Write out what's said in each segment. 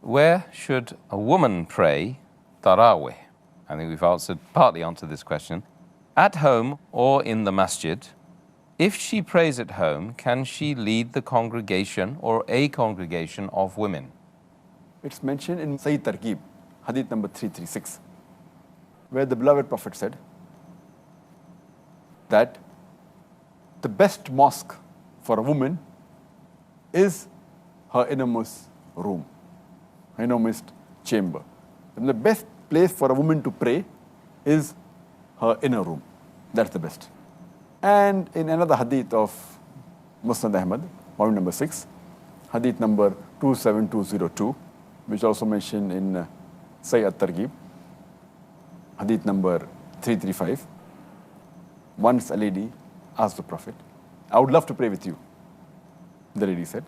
Where should a woman pray Tarawih? I think we've partly answered this question. At home or in the Masjid? If she prays at home, can she lead the congregation or a congregation of women? It's mentioned in Sahih Targhib, hadith number 336, where the beloved Prophet said that the best mosque for a woman is her innermost room, her innermost chamber. And the best place for a woman to pray is her inner room. That's the best. And in another hadith of Musnad Ahmad, volume number 6, hadith number 27202, which also mentioned in Sahih at-Targhib, hadith number 335, once a lady asked the Prophet, "I would love to pray with you," the lady said.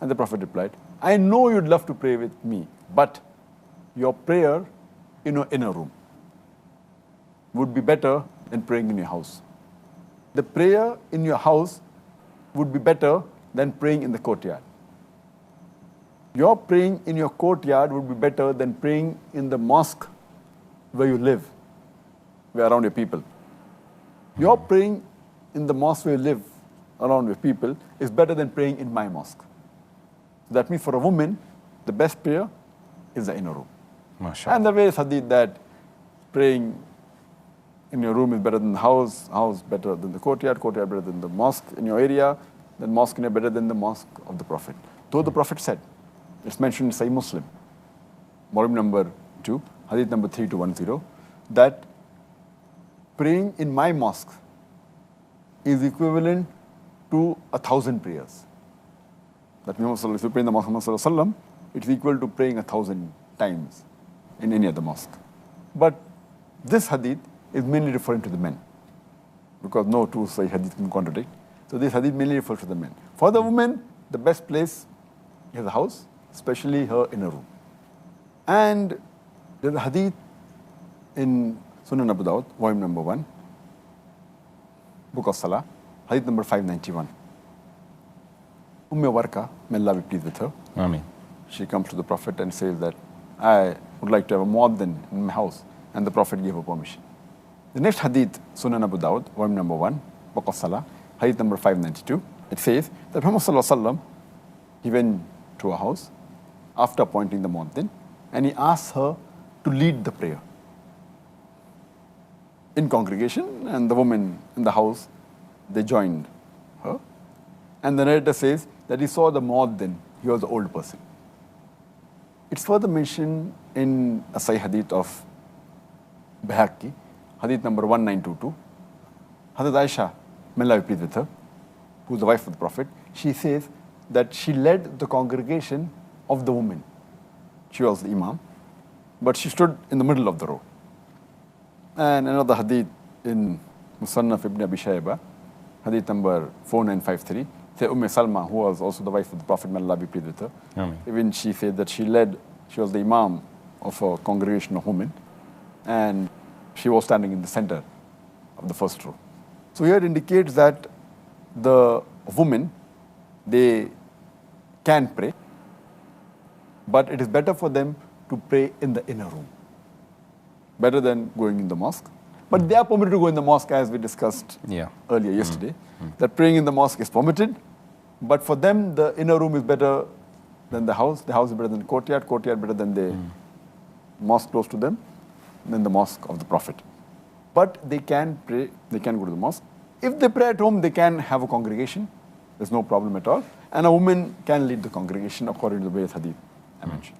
And the Prophet replied, "I know you'd love to pray with me, but your prayer in your inner room would be better than praying in your house. The prayer in your house would be better than praying in the courtyard. Your praying in your courtyard would be better than praying in the mosque where you live, where around your people. Your praying in the mosque where you live, around your people, is better than praying in my mosque." That means for a woman, the best prayer is the inner room. MashaAllah. And the way is hadith that praying in your room is better than the house better than the courtyard better than the mosque in your area, then mosque in your better than the mosque of the Prophet. Though the Prophet said, it's mentioned in Sahih Muslim, volume number 2, hadith number 3210, that praying in my mosque is equivalent to 1,000 prayers. That means if you pray in the mosque of Muhammad Sallallahu Alaihi Wasallam, it's equal to praying 1,000 times in any other mosque. But this hadith is mainly referring to the men, because no two Sahih hadith can contradict. So this hadith mainly refers to the men. For the women, the best place is the house, especially her inner room. And there's a hadith in Sunan Abu Dawud, volume number 1, book of Salah, hadith number 591. Warqa, may Allah be pleased with her. Ameen. She comes to the Prophet and says that, "I would like to have a muaddin in my house." And the Prophet gave her permission. The next hadith, Sunan Abu Dawud, volume number 1, book of Salah, hadith number 592, it says that Muhammad Sallallahu Alaihi Wasallam, he went to a house after appointing the muaddin, and he asked her to lead the prayer in congregation, and the women in the house, they joined her. And the narrator says that he saw the muaddin, he was an old person. It's further mentioned in a Sahih hadith of Bayhaqi, hadith number 1922. Hazrat Aisha, may Allah be pleased with her, who's the wife of the Prophet, she says that she led the congregation of the women. She was the imam, but she stood in the middle of the row. And another hadith in Musannaf ibn Abi Shayba, hadith number 4953, say Salma, who was also the wife of the Prophet, may Allah be pleased with her. Ameen. Even she said that she was the imam of a congregation of women, and she was standing in the center of the first row. So here it indicates that the women, they can pray, but it is better for them to pray in the inner room, better than going in the mosque. But they are permitted to go in the mosque, as we discussed earlier yesterday, that praying in the mosque is permitted, but for them the inner room is better than the house is better than the courtyard better than the mosque close to them, than the mosque of the Prophet. But they can pray, they can go to the mosque. If they pray at home, they can have a congregation, there's no problem at all, and a woman can lead the congregation according to the way hadith I mentioned.